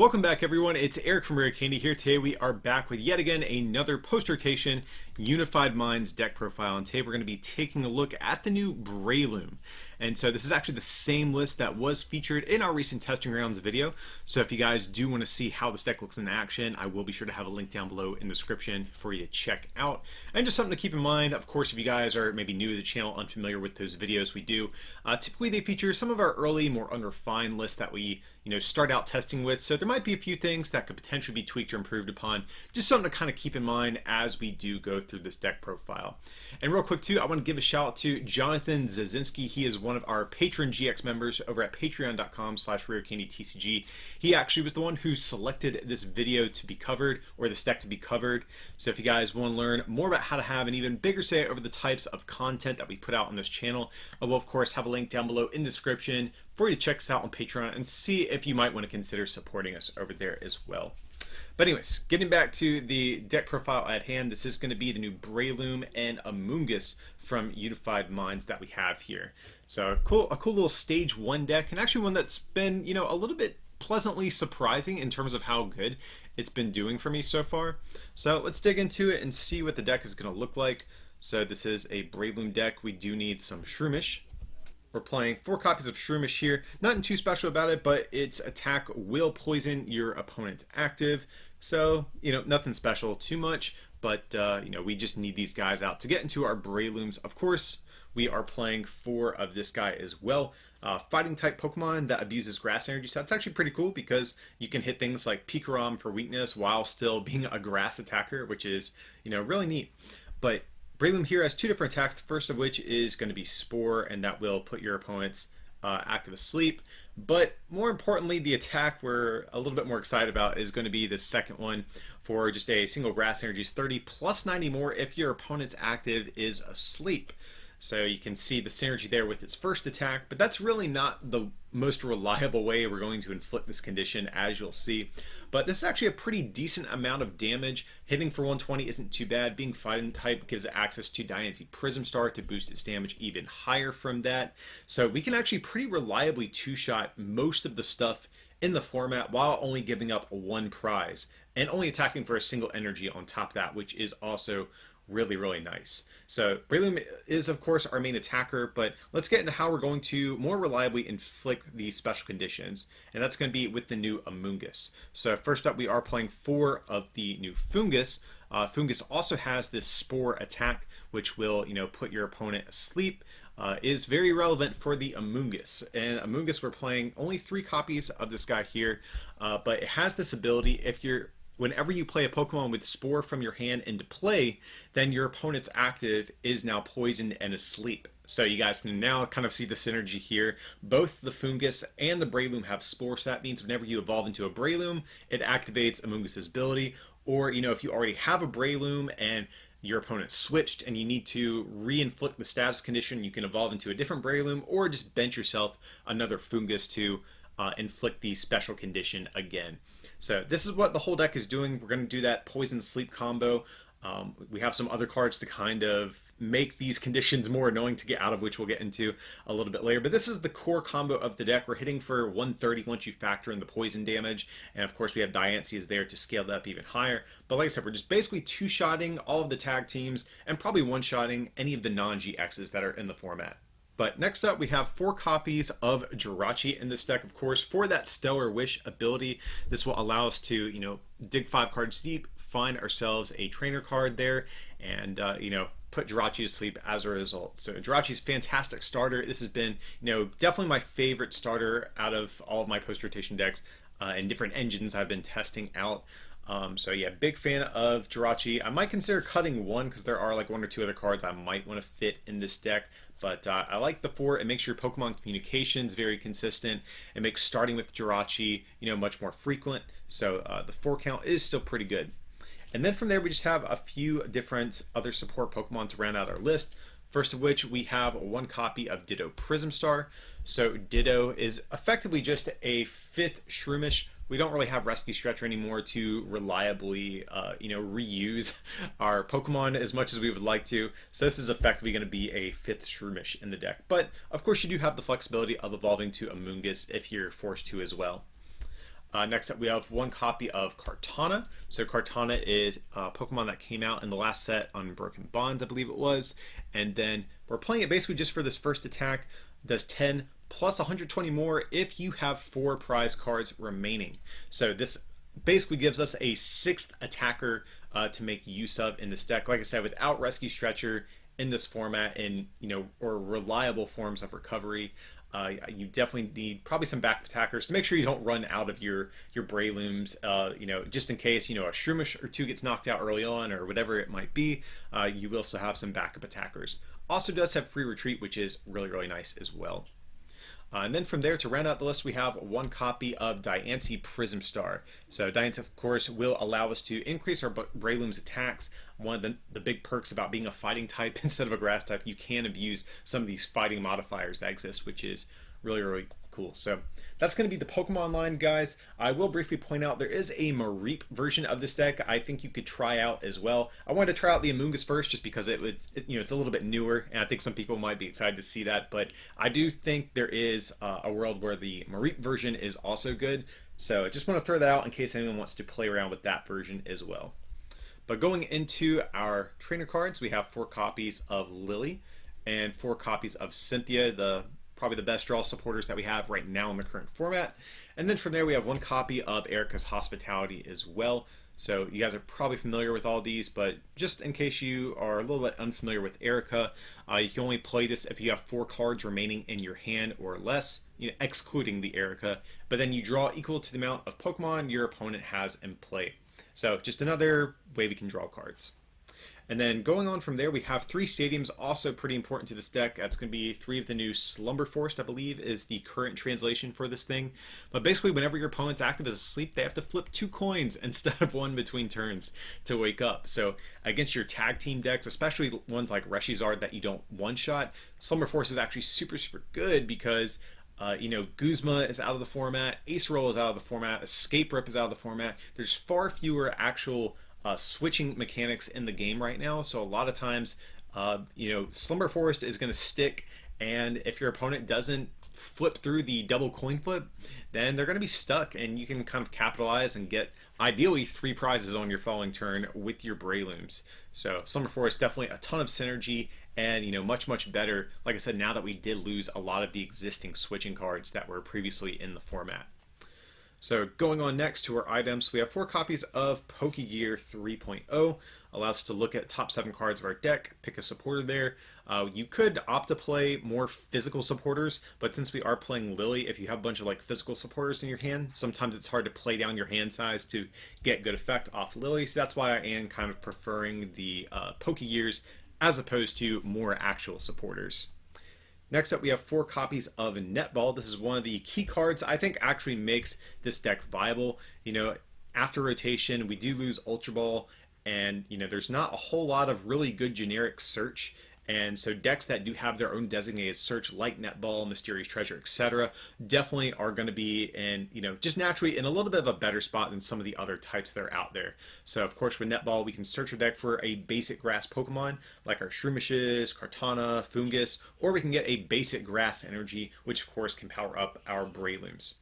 Welcome back, everyone. It's Eric from Rare Candy here. Today we are back with yet again another post-rotation Unified Minds deck profile, and today we're going to be taking a look at the new Breloom. And so this is actually the same list that was featured in our recent testing rounds video. So if you guys do want to see how this deck looks in action, I will be sure to have a link down below in the description for you to check out. And just something to keep in mind, of course, if you guys are maybe new to the channel, unfamiliar with those videos we do, typically they feature some of our early, more unrefined lists that we start out testing with. So there might be a few things that could potentially be tweaked or improved upon. Just something to kind of keep in mind as we do go through this deck profile. And real quick too, I want to give a shout out to Jonathan Zazinski. He is one of our patron GX members over at patreon.com/rarecandytcg. He actually was the one who selected this video to be covered, or this deck to be covered. So if you guys want to learn more about how to have an even bigger say over the types of content that we put out on this channel, I will of course have a link down below in the description for you to check us out on Patreon and see if you might want to consider supporting us over there as well. But anyways, getting back to the deck profile at hand, this is going to be the new Breloom and Amoongus from Unified Minds that we have here. So a cool little stage 1 deck, and actually one that's been, a little bit pleasantly surprising in terms of how good it's been doing for me so far. So let's dig into it and see what the deck is going to look like. So this is a Breloom deck. We do need some Shroomish. We're playing 4 copies of Shroomish here. Nothing too special about it, but its attack will poison your opponent's active. So, nothing special too much, but, we just need these guys out to get into our Brelooms. Of course, we are playing 4 of this guy as well. Fighting type Pokemon that abuses grass energy. So that's actually pretty cool because you can hit things like Pikarom for weakness while still being a grass attacker, which is, really neat. But Breloom here has 2 different attacks, the first of which is going to be Spore, and that will put your opponent's active asleep. But more importantly, the attack we're a little bit more excited about is going to be the second one for just a single grass energy, 30 plus 90 more if your opponent's active is asleep. So you can see the synergy there with its first attack, but that's really not the most reliable way we're going to inflict this condition, as you'll see. But this is actually a pretty decent amount of damage. Hitting for 120 isn't too bad. Being fighting type gives it access to Diancie Prism Star to boost its damage even higher from that. So we can actually pretty reliably 2-shot most of the stuff in the format while only giving up 1 prize and only attacking for a single energy on top of that, which is also really nice. So Breloom is of course our main attacker, but let's get into how we're going to more reliably inflict these special conditions, and that's going to be with the new Amoongus. So first up, we are playing 4 of the new Fungus. Fungus also has this Spore attack, which will put your opponent asleep. Is very relevant for the Amoongus. And Amoongus, we're playing only 3 copies of this guy here, but it has this ability. Whenever you play a Pokemon with Spore from your hand into play, then your opponent's active is now poisoned and asleep. So you guys can now kind of see the synergy here. Both the Fungus and the Breloom have Spore, so that means whenever you evolve into a Breloom, it activates Amoongus' ability. Or, if you already have a Breloom and your opponent switched and you need to re-inflict the status condition, you can evolve into a different Breloom or just bench yourself another Fungus to inflict the special condition again. So this is what the whole deck is doing. We're going to do that poison sleep combo. We have some other cards to kind of make these conditions more annoying to get out of, which we'll get into a little bit later. But this is the core combo of the deck. We're hitting for 130 once you factor in the poison damage. And of course we have Diancie is there to scale that up even higher. But like I said, we're just basically 2-shotting all of the tag teams and probably 1-shotting any of the non-GXs that are in the format. But next up, we have 4 copies of Jirachi in this deck. Of course, for that Stellar Wish ability, this will allow us to, dig 5 cards deep, find ourselves a trainer card there, and, put Jirachi to sleep as a result. So Jirachi's a fantastic starter. This has been, definitely my favorite starter out of all of my post-rotation decks and different engines I've been testing out. So yeah, big fan of Jirachi. I might consider cutting 1 because there are like 1 or 2 other cards I might want to fit in this deck. But I like the 4. It makes your Pokemon communications very consistent. It makes starting with Jirachi, much more frequent. So the 4 count is still pretty good. And then from there, we just have a few different other support Pokemon to round out our list. First of which, we have 1 copy of Ditto Prism Star. So Ditto is effectively just a 5th Shroomish. We don't really have Rescue Stretcher anymore to reliably, reuse our Pokemon as much as we would like to. So this is effectively going to be a 5th Shroomish in the deck. But of course, you do have the flexibility of evolving to Amoongus if you're forced to as well. Next up, we have one copy of Kartana. So Kartana is a Pokemon that came out in the last set on Broken Bonds, I believe it was. And then we're playing it basically just for this first attack. Does 10 plus 120 more if you have 4 prize cards remaining. So this basically gives us a 6th attacker to make use of in this deck. Like I said, without Rescue Stretcher in this format and or reliable forms of recovery, you definitely need probably some back attackers to make sure you don't run out of your Brelooms. Just in case a Shroomish or 2 gets knocked out early on or whatever it might be, you will also have some backup attackers. Also does have free retreat, which is really nice as well. And then from there, to round out the list, we have one copy of Diancie Prism Star. So Diancie, of course, will allow us to increase our Breloom's attacks. One of the big perks about being a fighting type instead of a grass type, you can abuse some of these fighting modifiers that exist, which is really cool. So that's going to be the Pokemon line, guys. I will briefly point out there is a Mareep version of this deck I think you could try out as well. I wanted to try out the Amoongus first just because it's a little bit newer, and I think some people might be excited to see that. But I do think there is a world where the Mareep version is also good. So I just want to throw that out in case anyone wants to play around with that version as well. But going into our trainer cards, we have 4 copies of Lily and 4 copies of Cynthia, probably the best draw supporters that we have right now in the current format. And then from there we have 1 copy of Erica's Hospitality as well. So you guys are probably familiar with all these, but just in case you are a little bit unfamiliar with Erica, you can only play this if you have 4 cards remaining in your hand or less, excluding the Erica, but then you draw equal to the amount of Pokemon your opponent has in play. So just another way we can draw cards. And then going on from there, we have 3 stadiums, also pretty important to this deck. That's going to be 3 of the new Slumber Forest, I believe, is the current translation for this thing. But basically, whenever your opponent's active as asleep, they have to flip 2 coins instead of 1 between turns to wake up. So against your tag team decks, especially ones like Reshizard that you don't one-shot, Slumber Forest is actually super good because Guzma is out of the format, Ace Roll is out of the format, Escape Rip is out of the format. There's far fewer actual switching mechanics in the game right now, so a lot of times Slumber Forest is going to stick, and if your opponent doesn't flip through the double coin flip, then they're going to be stuck, and you can kind of capitalize and get ideally 3 prizes on your following turn with your Brelooms. So Slumber Forest, definitely a ton of synergy, and much better, like I said, now that we did lose a lot of the existing switching cards that were previously in the format. So going on next to our items, we have 4 copies of Pokegear 3.0. Allows us to look at top 7 cards of our deck, pick a supporter there. You could opt to play more physical supporters, but since we are playing Lily, if you have a bunch of physical supporters in your hand, sometimes it's hard to play down your hand size to get good effect off Lily. So that's why I am kind of preferring the Pokegears as opposed to more actual supporters. Next up, we have 4 copies of Netball. This is one of the key cards I think actually makes this deck viable. After rotation, we do lose Ultra Ball, and there's not a whole lot of really good generic search. And so decks that do have their own designated search, like Netball, Mysterious Treasure, etc., definitely are going to be in, just naturally in a little bit of a better spot than some of the other types that are out there. So, of course, with Netball, we can search our deck for a basic grass Pokemon, like our Shroomishes, Kartana, Fungus, or we can get a basic grass energy, which, of course, can power up our Brelooms.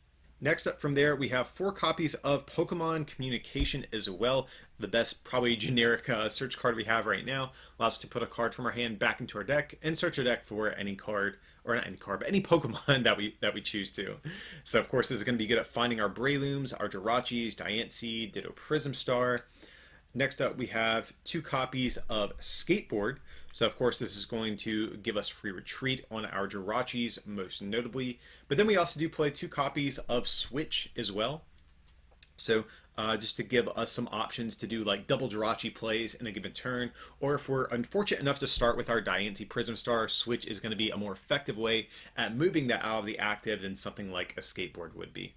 Next up from there, we have 4 copies of Pokemon Communication as well. The best, probably generic search card we have right now. Allows us to put a card from our hand back into our deck and search our deck for any card, or not any card, but any Pokemon that we choose to. So, of course, this is going to be good at finding our Brelooms, our Jirachis, Diancie, Ditto Prism Star. Next up, we have 2 copies of Skateboard. So, of course, this is going to give us free retreat on our Jirachis, most notably. But then we also do play 2 copies of Switch as well. So, just to give us some options to do double Jirachi plays in a given turn, or if we're unfortunate enough to start with our Diancie Prism Star, Switch is going to be a more effective way at moving that out of the active than something like a Skateboard would be.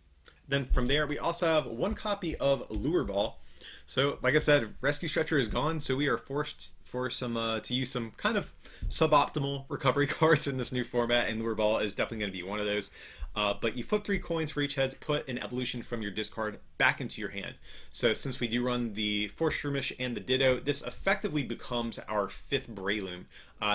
Then from there, we also have 1 copy of Lure Ball. So, like I said, Rescue Stretcher is gone, so we are forced to use some kind of suboptimal recovery cards in this new format, and Lure Ball is definitely going to be one of those. But you flip 3 coins for each head, put an evolution from your discard back into your hand. So since we do run the Force Shroomish and the Ditto, this effectively becomes our 5th Breloom.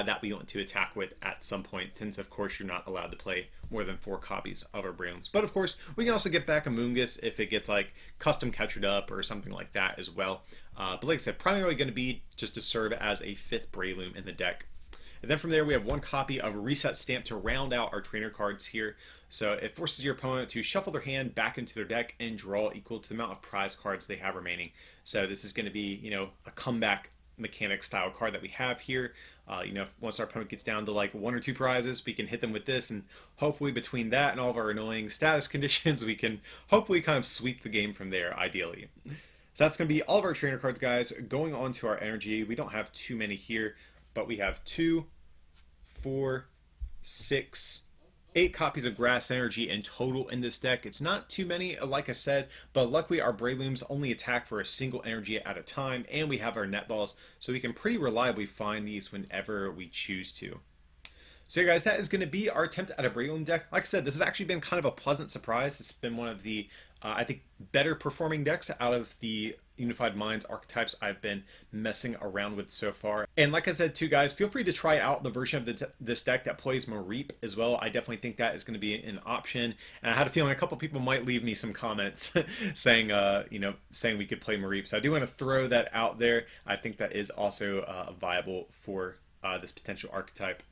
that we want to attack with at some point, since of course you're not allowed to play more than 4 copies of our Brelooms. But of course, we can also get back Amoongus if it gets like custom captured up or something like that as well. But like I said, primarily going to be just to serve as a 5th Breloom in the deck. And then from there, we have 1 copy of Reset Stamp to round out our trainer cards here. So it forces your opponent to shuffle their hand back into their deck and draw equal to the amount of prize cards they have remaining. So this is going to be, you know, a comeback mechanic style card that we have here. You know, once our opponent gets down to like 1 or 2 prizes, we can hit them with this, and hopefully between that and all of our annoying status conditions, we can hopefully kind of sweep the game from there, ideally. So that's going to be all of our trainer cards, guys. Going on to our energy, we don't have too many here, but we have 2, 4, 6, 8 copies of Grass Energy in total in this deck. It's not too many, like I said, but luckily our Brelooms only attack for a single energy at a time, and we have our net balls, so we can pretty reliably find these whenever we choose to. So yeah, guys, that is going to be our attempt at a Breloom deck. Like I said, this has actually been kind of a pleasant surprise. It's been one of the, I think, better performing decks out of the Unified Minds archetypes I've been messing around with so far. And like I said too, guys, feel free to try out the version of this deck that plays Mareep as well. I definitely think that is going to be an option. And I had a feeling a couple people might leave me some comments saying, you know, saying we could play Mareep. So I do want to throw that out there. I think that is also viable for this potential archetype.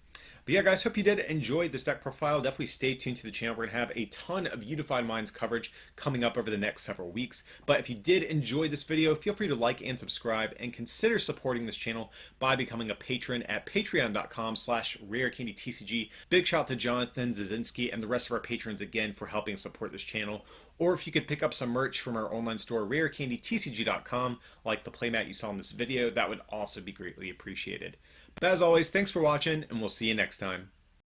But yeah, guys, hope you did enjoy this deck profile. Definitely stay tuned to the channel. We're going to have a ton of Unified Minds coverage coming up over the next several weeks. But if you did enjoy this video, feel free to like and subscribe, and consider supporting this channel by becoming a patron at patreon.com/rarecandytcg. Big shout out to Jonathan, Zazinski, and the rest of our patrons again for helping support this channel. Or if you could pick up some merch from our online store, rarecandytcg.com, like the playmat you saw in this video, that would also be greatly appreciated. But as always, thanks for watching, and we'll see you next time.